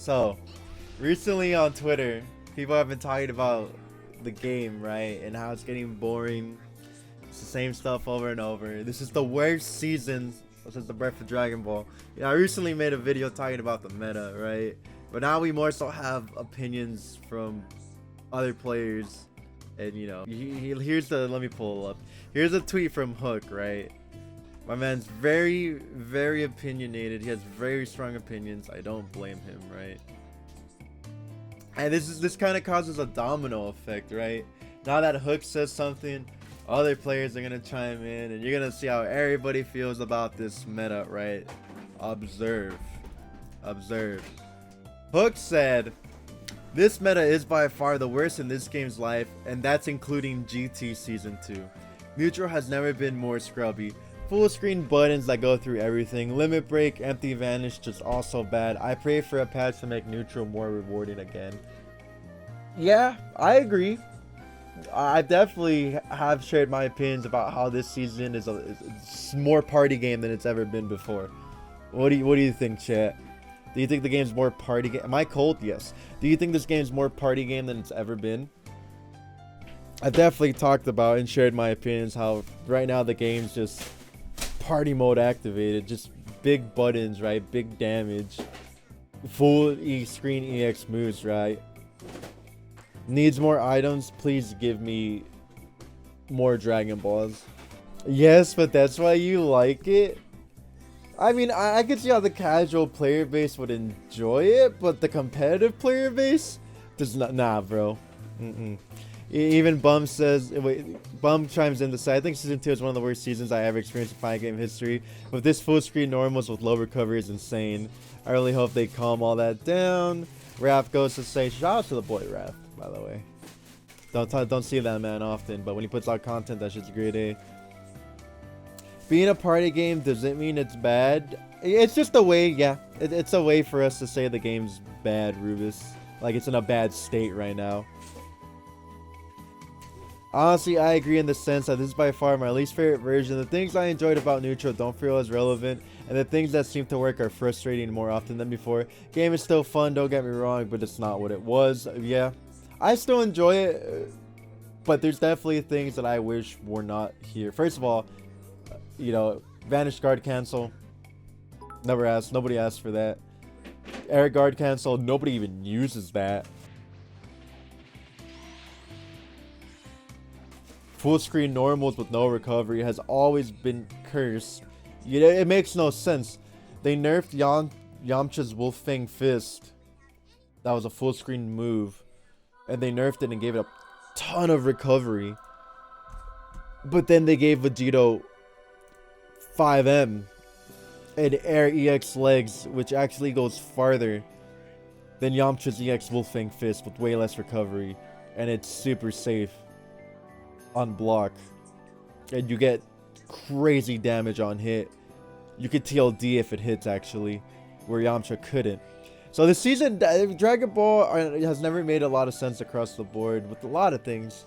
So, recently on Twitter, people have been talking about the game, right? And how it's getting boring. It's the same stuff over and over. This is the worst season since the birth of Dragon Ball. I recently made a video talking about the meta, right? But now we more so have opinions from other players. And, here's the, let me pull it up. Here's a tweet from Hook, right? My man's very, very opinionated. He has very strong opinions. I don't blame him, right? And this kind of causes a domino effect, right? Now that Hook says something, other players are gonna chime in, and you're gonna see how everybody feels about this meta, right? Observe. Hook said, "This meta is by far the worst in this game's life, and that's including GT Season 2. Neutral has never been more scrubby. Full screen buttons that go through everything. Limit break, empty vanish, just also bad. I pray for a patch to make neutral more rewarding again." Yeah, I agree. I definitely have shared my opinions about how this season is it's more party game than it's ever been before. What do you think, chat? Do you think the game's more party game? Am I cold? Yes. Do you think this game's more party game than it's ever been? I've definitely talked about and shared my opinions how right now the game's just party mode activated, just big buttons, right? Big damage, full screen EX moves, right? Needs more items. Please give me more Dragon Balls. Yes, but that's why you like it. I mean, I could see how the casual player base would enjoy it, but the competitive player base does not. Nah, bro. Even Bum says, Bum chimes in to say, "I think season 2 is one of the worst seasons I ever experienced in fighting game history. With this full screen normals with low recovery is insane. I really hope they calm all that down." Raph goes to say, shout out to the boy Raph, by the way. Don't see that man often, but when he puts out content, that shit's great, eh? Being a party game doesn't mean it's bad. It's just a way, yeah. It's a way for us to say the game's bad, Rubus. Like it's in a bad state right now. Honestly, I agree in the sense that this is by far my least favorite version. The things I enjoyed about Neutral don't feel as relevant, and the things that seem to work are frustrating more often than before. Game is still fun, don't get me wrong, but it's not what it was. Yeah, I still enjoy it, but there's definitely things that I wish were not here. First of all, Vanish guard cancel. Nobody asked for that. Air guard cancel. Nobody even uses that. Full screen normals with no recovery has always been cursed. It makes no sense. They nerfed Yamcha's Wolfang Fist. That was a full screen move. And they nerfed it and gave it a ton of recovery. But then they gave Vegito 5M and Air EX legs, which actually goes farther than Yamcha's EX Wolfang Fist with way less recovery. And it's super safe on block, and you get crazy damage on hit. You could TLD if it hits, actually, where Yamcha couldn't. So this season, Dragon Ball has never made a lot of sense across the board with a lot of things,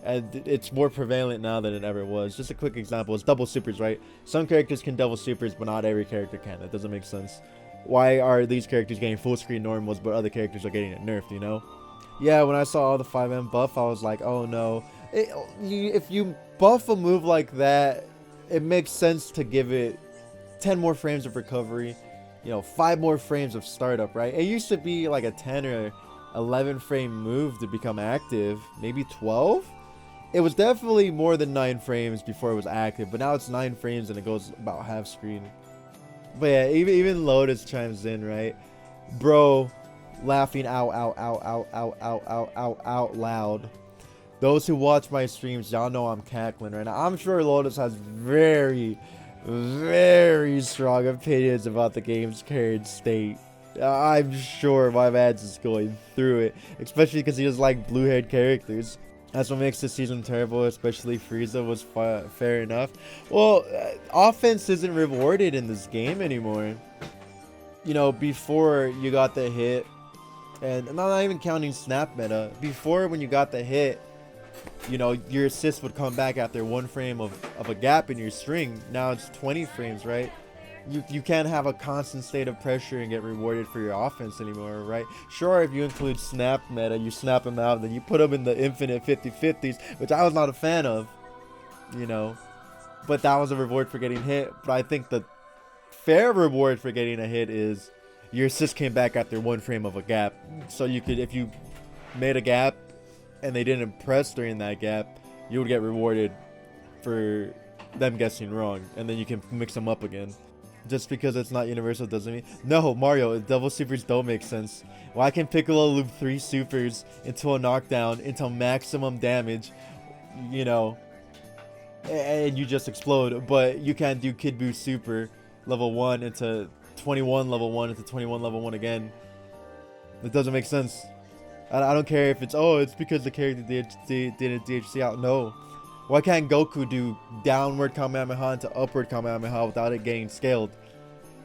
and it's more prevalent now than it ever was. Just a quick example is double supers, right? Some characters can double supers, but not every character can. That doesn't make sense. Why are these characters getting full screen normals, but other characters are getting it nerfed, Yeah, when I saw all the 5M buff, I was like, oh no. If you buff a move like that, it makes sense to give it 10 more frames of recovery, 5 more frames of startup, right? It used to be like a 10 or 11 frame move to become active, maybe 12. It was definitely more than 9 frames before it was active, but now it's 9 frames and it goes about half screen. But yeah, even Lotus chimes in, right? Bro, laughing out loud. Those who watch my streams, y'all know I'm cackling right now. I'm sure Lotus has very, very strong opinions about the game's current state. I'm sure my man's just going through it, especially because he doesn't like blue-haired characters. That's what makes this season terrible, especially Frieza was fair enough. Well, offense isn't rewarded in this game anymore. Before you got the hit, and I'm not even counting snap meta, before when you got the hit, your assist would come back after 1 frame of a gap in your string. Now it's 20 frames, right? you can't have a constant state of pressure and get rewarded for your offense anymore, right? Sure, if you include snap meta, you snap them out, then you put them in the infinite 50-50s, which I was not a fan of, you know. But that was a reward for getting hit. But I think the fair reward for getting a hit is your assist came back after 1 frame of a gap. So you could, if you made a gap and they didn't press during that gap, you would get rewarded for them guessing wrong, and then you can mix them up again. Just because it's not universal doesn't mean no. Mario, double supers don't make sense. Why can Piccolo loop 3 supers into a knockdown into maximum damage, you know, and you just explode, but you can't do Kid Buu super level 1 into 21 level 1 into 21 level 1 again? It doesn't make sense. I don't care if it's it's because the character did a DHC out. No. Why can't Goku do downward Kamehameha into upward Kamehameha without it getting scaled?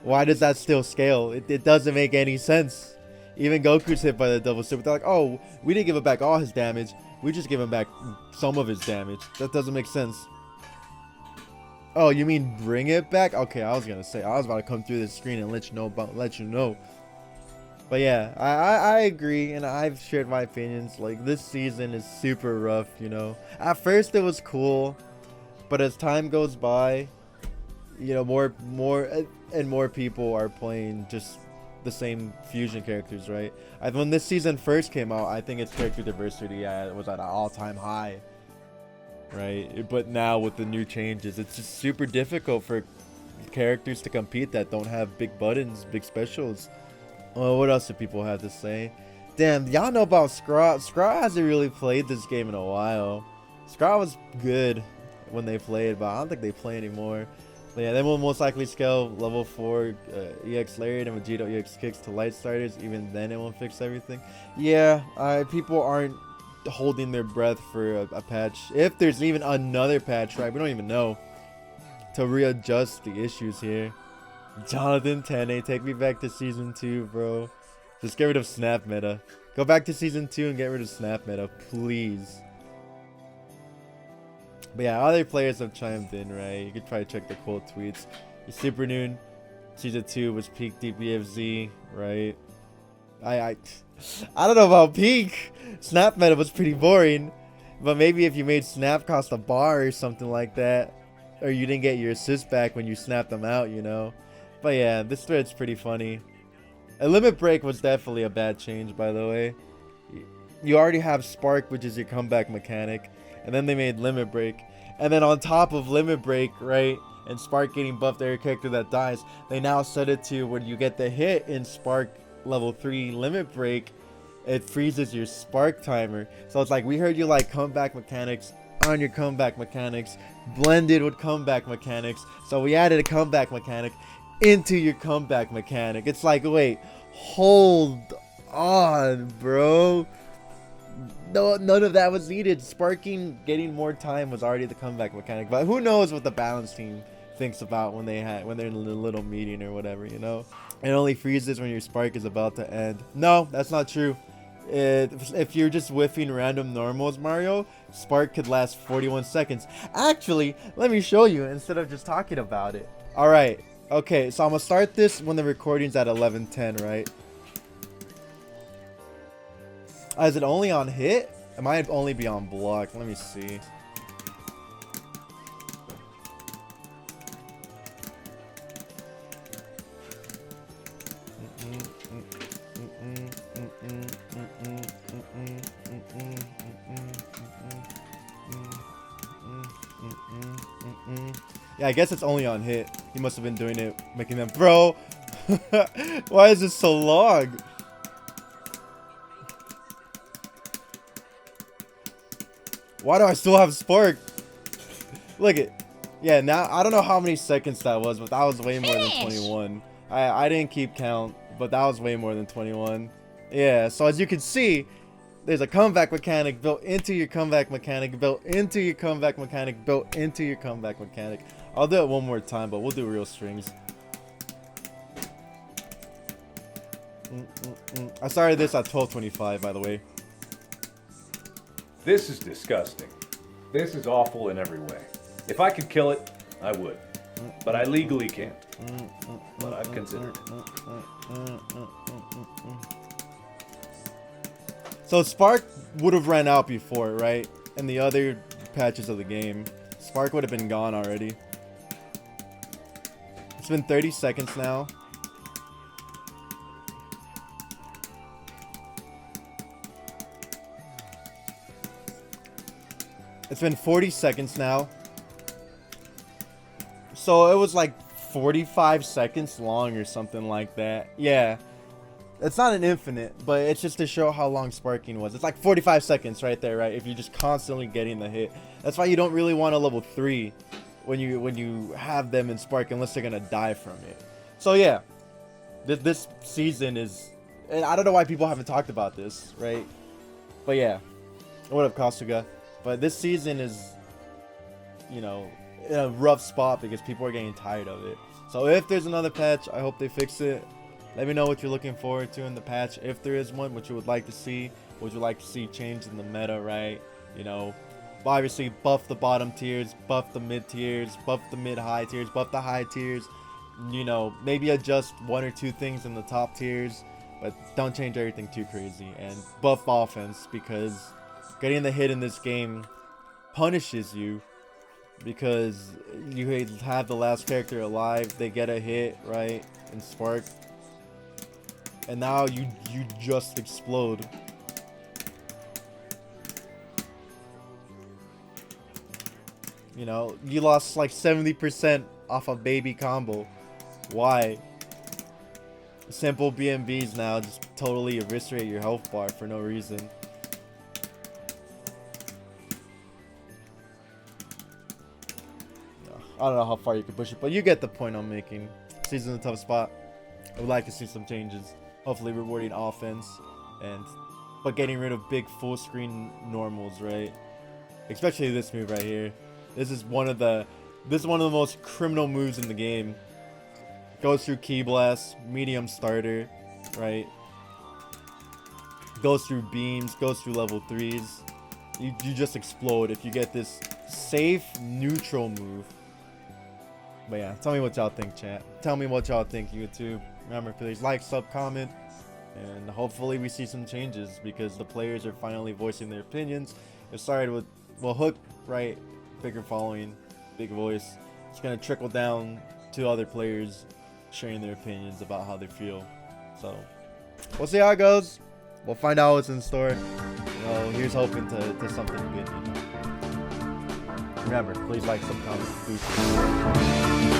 Why does that still scale? It doesn't make any sense. Even Goku's hit by the double super. They're like, oh, we didn't give him back all his damage. We just give him back some of his damage. That doesn't make sense. Oh, you mean bring it back? Okay, I was gonna say, I was about to come through this screen and let you know. But yeah, I agree, and I've shared my opinions. Like, this season is super rough, you know. At first it was cool, but as time goes by, you know, more and more people are playing just the same fusion characters, right? When this season first came out, I think its character diversity was at an all-time high, right? But now with the new changes, it's just super difficult for characters to compete that don't have big buttons, big specials. Well, what else do people have to say? Damn, y'all know about Scraw? Scraw hasn't really played this game in a while. Scraw was good when they played, but I don't think they play anymore. But yeah, they will most likely scale level 4 EX Lariat and Vegito EX Kicks to light starters. Even then, it won't fix everything. Yeah, people aren't holding their breath for a patch. If there's even another patch, right? We don't even know. To readjust the issues here. Jonathan Tene, take me back to season 2, bro. Just get rid of snap meta. Go back to season 2 and get rid of snap meta, please. But yeah, other players have chimed in, right? You could probably check the quote tweets. Super Noon, season 2 was peak DBFZ, right? I don't know about peak. Snap meta was pretty boring, but maybe if you made snap cost a bar or something like that, or you didn't get your assist back when you snapped them out, you know. But yeah, this thread's pretty funny. A limit break was definitely a bad change, by the way. You already have Spark, which is your comeback mechanic, and then they made limit break, and then on top of limit break, right, and Spark getting buffed every character that dies, they now set it to when you get the hit in Spark level 3 limit break, it freezes your Spark timer. So it's like, we heard you like comeback mechanics on your comeback mechanics, blended with comeback mechanics, so we added a comeback mechanic into your comeback mechanic. It's like, wait, hold on, bro. No, none of that was needed. Sparking, getting more time was already the comeback mechanic. But who knows what the balance team thinks about when they're in a little meeting or whatever, you know? It only freezes when your Spark is about to end. No, that's not true. If you're just whiffing random normals, Mario, Spark could last 41 seconds. Actually, let me show you instead of just talking about it. All right. Okay, so I'm gonna start this when the recording's at 11:10, right? Is it only on hit? It might only be on block. Let me see. Yeah, I guess it's only on hit. He must have been doing it, making them... Bro! Why is this so long? Why do I still have Spark? Look it. Yeah, now, I don't know how many seconds that was, but that was way more than 21. I didn't keep count, but that was way more than 21. Yeah, so as you can see, there's a comeback mechanic built into your comeback mechanic, built into your comeback mechanic, built into your comeback mechanic. I'll do it one more time, but we'll do real strings. I started this at 12:25, by the way. This is disgusting. This is awful in every way. If I could kill it, I would. But I legally can't. But I've considered it. So Spark would have ran out before, right? In the other patches of the game, Spark would have been gone already. It's been 30 seconds now. It's been 40 seconds now. So it was like 45 seconds long or something like that. Yeah. It's not an infinite, but it's just to show how long sparking was. It's like 45 seconds right there, right? If you're just constantly getting the hit. That's why you don't really want a level 3 when you have them in spark unless they're gonna die from it. So yeah, this season is, and I don't know why people haven't talked about this, right? But yeah, what up, Kasuga? But this season is, you know, in a rough spot because people are getting tired of it. So if there's another patch, I hope they fix it. Let me know what you're looking forward to in the patch. If there is one, what you would like to see. Would you like to see change in the meta, right? You know, obviously buff the bottom tiers, buff the mid tiers, buff the mid-high tiers, buff the high tiers. You know, maybe adjust 1 or 2 things in the top tiers, but don't change everything too crazy. And buff offense, because getting the hit in this game punishes you, because you have the last character alive, they get a hit, right, in Spark, and now you just explode. You know, you lost like 70% off a baby combo. Why? Simple BMBs now just totally eviscerate your health bar for no reason. I don't know how far you can push it, but you get the point I'm making. Season's a tough spot. I would like to see some changes. Hopefully rewarding offense, but getting rid of big full screen normals, right? Especially this move right here. This is one of the most criminal moves in the game. Goes through Key Blast, medium starter, right? Goes through beams, goes through level 3s. You just explode if you get this safe neutral move. But yeah, tell me what y'all think, chat. Tell me what y'all think, YouTube. Remember, please like, sub, comment, and hopefully we see some changes because the players are finally voicing their opinions. It started with, well, Hook, right? Bigger following, big voice. It's gonna trickle down to other players sharing their opinions about how they feel. So we'll see how it goes. We'll find out what's in store. You know, here's hoping to something good. You know? Remember, please like, sub, comment, boost.